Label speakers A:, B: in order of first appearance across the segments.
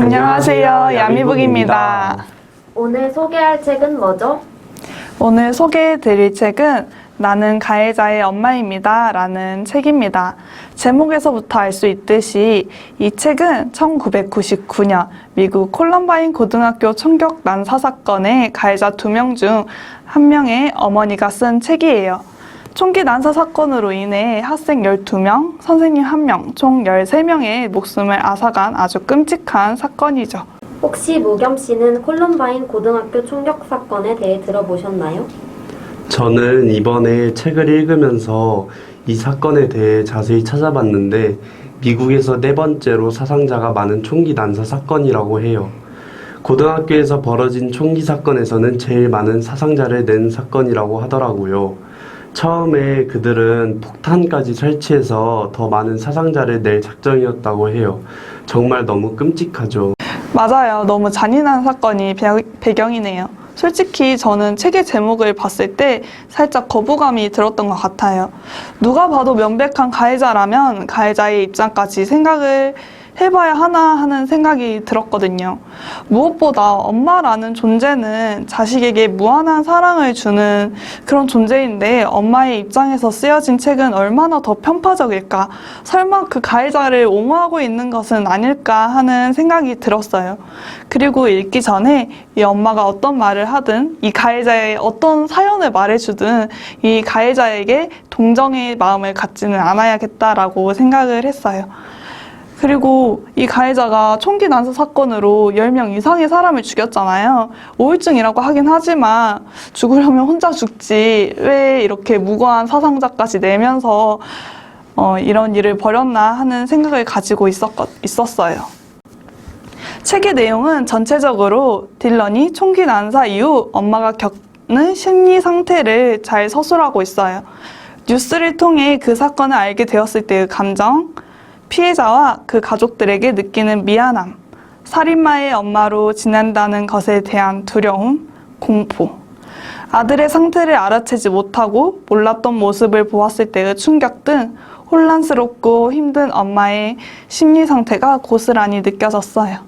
A: 안녕하세요. 야미북입니다.
B: 오늘 소개할 책은 뭐죠?
A: 오늘 소개해드릴 책은 나는 가해자의 엄마입니다 라는 책입니다. 제목에서부터 알 수 있듯이 이 책은 1999년 미국 콜럼바인 고등학교 총격 난사 사건의 가해자 2명 중 1명의 어머니가 쓴 책이에요. 총기 난사 사건으로 인해 학생 12명, 선생님 1명, 총 13명의 목숨을 앗아간 아주 끔찍한 사건이죠.
B: 혹시 무겸 씨는 콜럼바인 고등학교 총격 사건에 대해 들어보셨나요?
C: 저는 이번에 책을 읽으면서 이 사건에 대해 자세히 찾아봤는데 미국에서 4번째로 사상자가 많은 총기 난사 사건이라고 해요. 고등학교에서 벌어진 총기 사건에서는 제일 많은 사상자를 낸 사건이라고 하더라고요. 처음에 그들은 폭탄까지 설치해서 더 많은 사상자를 낼 작정이었다고 해요. 정말 너무 끔찍하죠.
A: 맞아요. 너무 잔인한 사건이 배경이네요. 솔직히 저는 책의 제목을 봤을 때 살짝 거부감이 들었던 것 같아요. 누가 봐도 명백한 가해자라면 가해자의 입장까지 생각을 해봐야 하나 하는 생각이 들었거든요. 무엇보다 엄마라는 존재는 자식에게 무한한 사랑을 주는 그런 존재인데 엄마의 입장에서 쓰여진 책은 얼마나 더 편파적일까? 설마 그 가해자를 옹호하고 있는 것은 아닐까 하는 생각이 들었어요. 그리고 읽기 전에 이 엄마가 어떤 말을 하든 이 가해자의 어떤 사연을 말해주든 이 가해자에게 동정의 마음을 갖지는 않아야겠다라고 생각을 했어요. 그리고 이 가해자가 총기 난사 사건으로 10명 이상의 사람을 죽였잖아요. 우울증이라고 하긴 하지만 죽으려면 혼자 죽지 왜 이렇게 무고한 사상자까지 내면서 이런 일을 벌였나 하는 생각을 가지고 있었어요. 책의 내용은 전체적으로 딜런이 총기 난사 이후 엄마가 겪는 심리 상태를 잘 서술하고 있어요. 뉴스를 통해 그 사건을 알게 되었을 때의 감정, 피해자와 그 가족들에게 느끼는 미안함, 살인마의 엄마로 지낸다는 것에 대한 두려움, 공포, 아들의 상태를 알아채지 못하고 몰랐던 모습을 보았을 때의 충격 등 혼란스럽고 힘든 엄마의 심리 상태가 고스란히 느껴졌어요.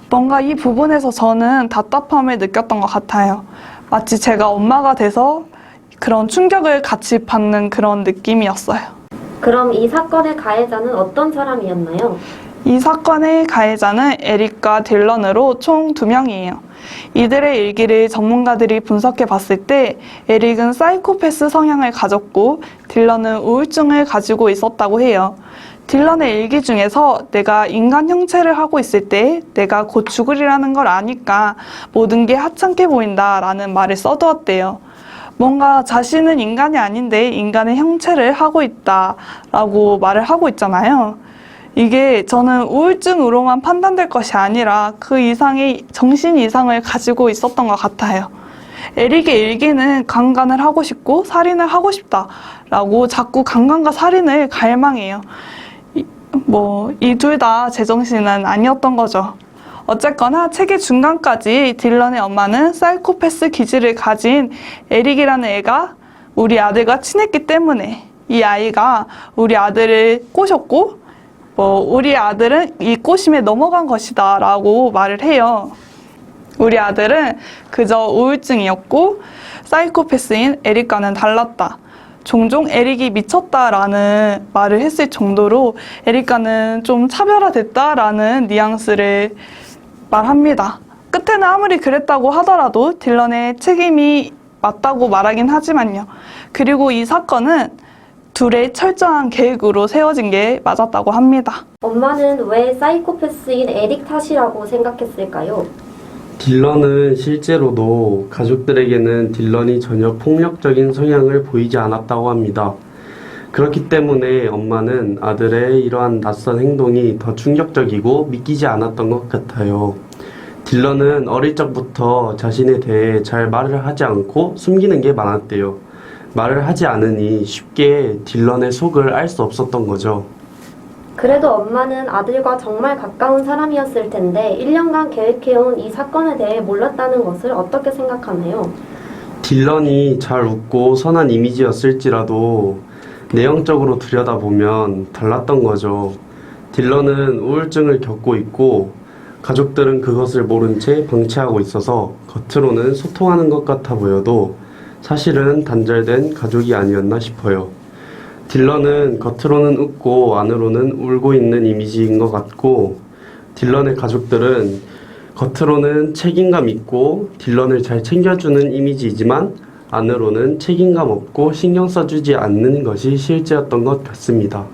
A: 뭔가 이 부분에서 저는 답답함을 느꼈던 것 같아요. 마치 제가 엄마가 돼서 그런 충격을 같이 받는 그런 느낌이었어요.
B: 그럼 이 사건의 가해자는 어떤 사람이었나요?
A: 이 사건의 가해자는 에릭과 딜런으로 총 2명이에요. 이들의 일기를 전문가들이 분석해 봤을 때 에릭은 사이코패스 성향을 가졌고 딜런은 우울증을 가지고 있었다고 해요. 딜런의 일기 중에서 내가 인간 형체를 하고 있을 때 내가 곧 죽으리라는 걸 아니까 모든 게 하찮게 보인다라는 말을 써두었대요. 뭔가 자신은 인간이 아닌데 인간의 형체를 하고 있다라고 말을 하고 있잖아요. 이게 저는 우울증으로만 판단될 것이 아니라 그 이상의 정신 이상을 가지고 있었던 것 같아요. 에릭의 일기는 강간을 하고 싶고 살인을 하고 싶다라고 자꾸 강간과 살인을 갈망해요. 이 둘 다 제정신은 아니었던 거죠. 어쨌거나 책의 중간까지 딜런의 엄마는 사이코패스 기질을 가진 에릭이라는 애가 우리 아들과 친했기 때문에 이 아이가 우리 아들을 꼬셨고 우리 아들은 이 꼬심에 넘어간 것이다 라고 말을 해요. 우리 아들은 그저 우울증이었고 사이코패스인 에릭과는 달랐다. 종종 에릭이 미쳤다라는 말을 했을 정도로 에릭과는 좀 차별화됐다라는 뉘앙스를 말합니다. 끝에는 아무리 그랬다고 하더라도 딜런의 책임이 맞다고 말하긴 하지만요. 그리고 이 사건은 둘의 철저한 계획으로 세워진 게 맞았다고 합니다.
B: 엄마는 왜 사이코패스인 에릭 탓이라고 생각했을까요?
C: 딜런은 실제로도 가족들에게는 딜런이 전혀 폭력적인 성향을 보이지 않았다고 합니다. 그렇기 때문에 엄마는 아들의 이러한 낯선 행동이 더 충격적이고 믿기지 않았던 것 같아요. 딜런은 어릴 적부터 자신에 대해 잘 말을 하지 않고 숨기는 게 많았대요. 말을 하지 않으니 쉽게 딜런의 속을 알 수 없었던 거죠.
B: 그래도 엄마는 아들과 정말 가까운 사람이었을 텐데 1년간 계획해온 이 사건에 대해 몰랐다는 것을 어떻게 생각하나요?
C: 딜런이 잘 웃고 선한 이미지였을지라도 내용적으로 들여다보면 달랐던 거죠. 딜런은 우울증을 겪고 있고 가족들은 그것을 모른 채 방치하고 있어서 겉으로는 소통하는 것 같아 보여도 사실은 단절된 가족이 아니었나 싶어요. 딜런은 겉으로는 웃고 안으로는 울고 있는 이미지인 것 같고, 딜런의 가족들은 겉으로는 책임감 있고 딜런을 잘 챙겨주는 이미지이지만 안으로는 책임감 없고 신경 써주지 않는 것이 실제였던 것 같습니다.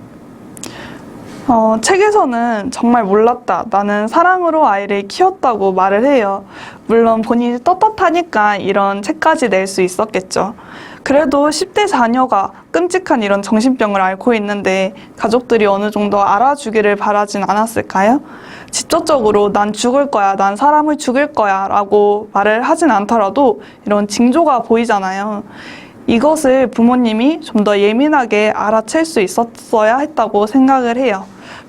A: 책에서는 정말 몰랐다. 나는 사랑으로 아이를 키웠다고 말을 해요. 물론 본인이 떳떳하니까 이런 책까지 낼 수 있었겠죠. 그래도 10대 자녀가 끔찍한 이런 정신병을 앓고 있는데 가족들이 어느 정도 알아주기를 바라진 않았을까요? 직접적으로 난 죽을 거야, 난 사람을 죽일 거야 라고 말을 하진 않더라도 이런 징조가 보이잖아요. 이것을 부모님이 좀 더 예민하게 알아챌 수 있었어야 했다고 생각을 해요.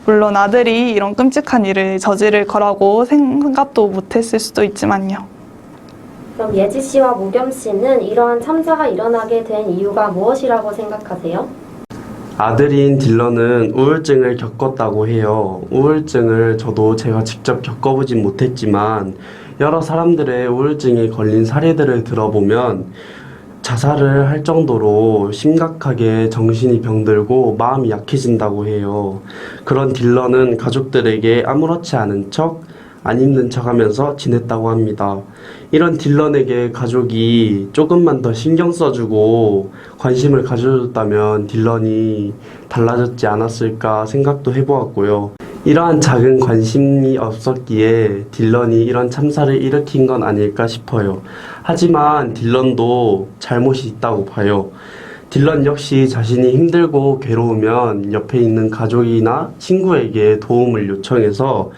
A: 물론 아들이 이런 끔찍한 일을 저지를 거라고 생각도 못했을 수도 있지만요.
B: 그럼 예지 씨와 무겸 씨는 이러한 참사가 일어나게 된 이유가 무엇이라고 생각하세요?
C: 아들인 딜런은 우울증을 겪었다고 해요. 우울증을 저도 제가 직접 겪어보진 못했지만 여러 사람들의 우울증에 걸린 사례들을 들어보면 자살을 할 정도로 심각하게 정신이 병들고 마음이 약해진다고 해요. 그런 딜런은 가족들에게 아무렇지 않은 척, 안 있는 척 하면서 지냈다고 합니다. 이런 딜런에게 가족이 조금만 더 신경 써주고 관심을 가져줬다면 딜런이 달라졌지 않았을까 생각도 해보았고요. 이러한 작은 관심이 없었기에 딜런이 이런 참사를 일으킨 건 아닐까 싶어요. 하지만 딜런도 잘못이 있다고 봐요. 딜런 역시 자신이 힘들고 괴로우면 옆에 있는 가족이나 친구에게 도움을 요청해서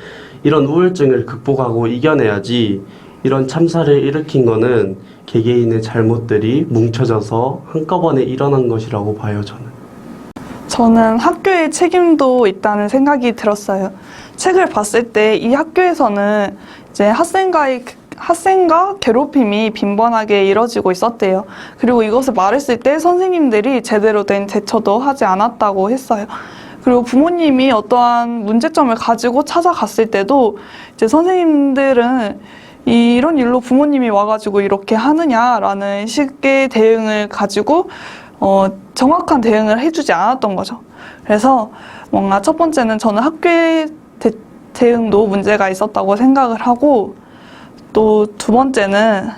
C: 이런 우울증을 극복하고 이겨내야지, 이런 참사를 일으킨 거는 개개인의 잘못들이 뭉쳐져서 한꺼번에 일어난 것이라고 봐요,
A: 저는 학교의 책임도 있다는 생각이 들었어요. 책을 봤을 때 이 학교에서는 이제 학생과 괴롭힘이 빈번하게 이뤄지고 있었대요. 그리고 이것을 말했을 때 선생님들이 제대로 된 대처도 하지 않았다고 했어요. 그리고 부모님이 어떠한 문제점을 가지고 찾아갔을 때도 이제 선생님들은 이런 일로 부모님이 와가지고 이렇게 하느냐라는 식의 대응을 가지고 정확한 대응을 해주지 않았던 거죠. 그래서 뭔가 첫 번째는 저는 학교의 대응도 문제가 있었다고 생각을 하고, 또 두 번째는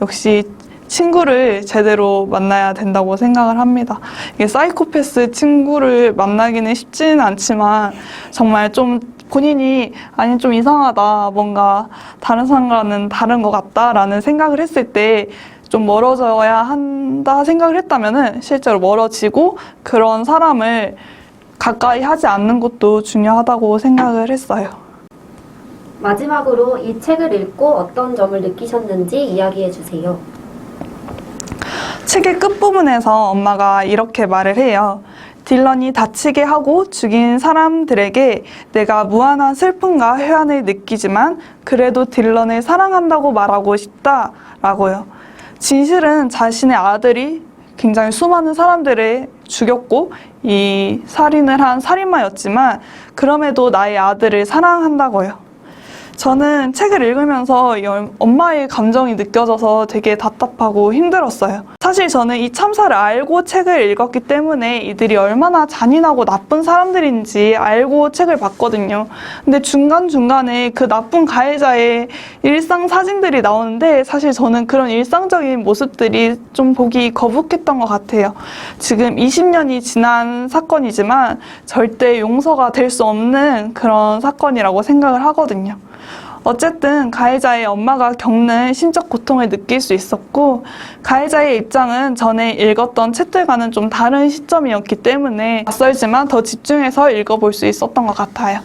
A: 역시 친구를 제대로 만나야 된다고 생각을 합니다. 이게 사이코패스 친구를 만나기는 쉽지는 않지만 정말 좀 본인이 아니 좀 이상하다, 뭔가 다른 사람과는 다른 것 같다라는 생각을 했을 때 좀 멀어져야 한다 생각을 했다면은 실제로 멀어지고 그런 사람을 가까이 하지 않는 것도 중요하다고 생각을 했어요.
B: 마지막으로 이 책을 읽고 어떤 점을 느끼셨는지 이야기해 주세요.
A: 책의 끝부분에서 엄마가 이렇게 말을 해요. 딜런이 다치게 하고 죽인 사람들에게 내가 무한한 슬픔과 회한을 느끼지만 그래도 딜런을 사랑한다고 말하고 싶다라고요. 진실은 자신의 아들이 굉장히 수많은 사람들을 죽였고 이 살인을 한 살인마였지만 그럼에도 나의 아들을 사랑한다고요. 저는 책을 읽으면서 엄마의 감정이 느껴져서 되게 답답하고 힘들었어요. 사실 저는 이 참사를 알고 책을 읽었기 때문에 이들이 얼마나 잔인하고 나쁜 사람들인지 알고 책을 봤거든요. 근데 중간중간에 그 나쁜 가해자의 일상 사진들이 나오는데 사실 저는 그런 일상적인 모습들이 좀 보기 거북했던 것 같아요. 지금 20년이 지난 사건이지만 절대 용서가 될 수 없는 그런 사건이라고 생각을 하거든요. 어쨌든 가해자의 엄마가 겪는 심적 고통을 느낄 수 있었고, 가해자의 입장은 전에 읽었던 책들과는 좀 다른 시점이었기 때문에 낯설지만 더 집중해서 읽어볼 수 있었던 것 같아요.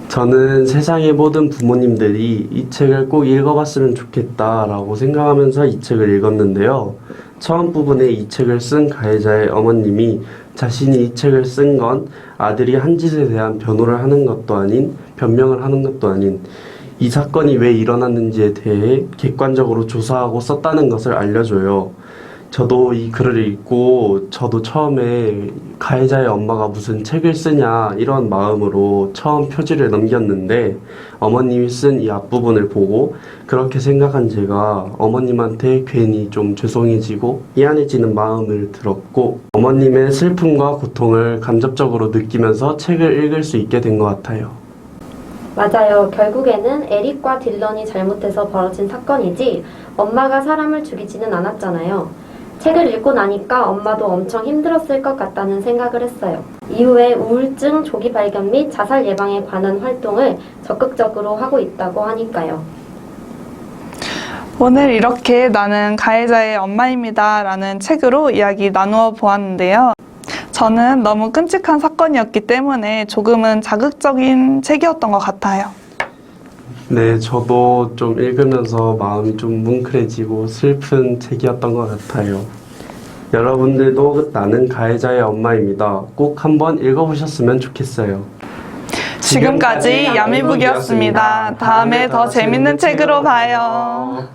C: 저는 세상의 모든 부모님들이 이 책을 꼭 읽어봤으면 좋겠다라고 생각하면서 이 책을 읽었는데요. 처음 부분에 이 책을 쓴 가해자의 어머님이 자신이 이 책을 쓴 건 아들이 한 짓에 대한 변호를 하는 것도 아닌, 변명을 하는 것도 아닌, 이 사건이 왜 일어났는지에 대해 객관적으로 조사하고 썼다는 것을 알려줘요. 저도 이 글을 읽고 저도 처음에 가해자의 엄마가 무슨 책을 쓰냐 이런 마음으로 처음 표지를 넘겼는데 어머님이 쓴 이 앞부분을 보고 그렇게 생각한 제가 어머님한테 괜히 좀 죄송해지고 미안해지는 마음을 들었고 어머님의 슬픔과 고통을 간접적으로 느끼면서 책을 읽을 수 있게 된 것 같아요.
B: 맞아요. 결국에는 에릭과 딜런이 잘못해서 벌어진 사건이지 엄마가 사람을 죽이지는 않았잖아요. 책을 읽고 나니까 엄마도 엄청 힘들었을 것 같다는 생각을 했어요. 이후에 우울증 조기 발견 및 자살 예방에 관한 활동을 적극적으로 하고 있다고 하니까요.
A: 오늘 이렇게 나는 가해자의 엄마입니다 라는 책으로 이야기 나누어 보았는데요. 저는 너무 끔찍한 사건이었기 때문에 조금은 자극적인 책이었던 것 같아요.
C: 네, 저도 좀 읽으면서 마음이 좀 뭉클해지고 슬픈 책이었던 것 같아요. 여러분들도 나는 가해자의 엄마입니다. 꼭 한번 읽어보셨으면 좋겠어요.
A: 지금까지 야미북이었습니다. 다음에 더 재밌는 책으로 봐요.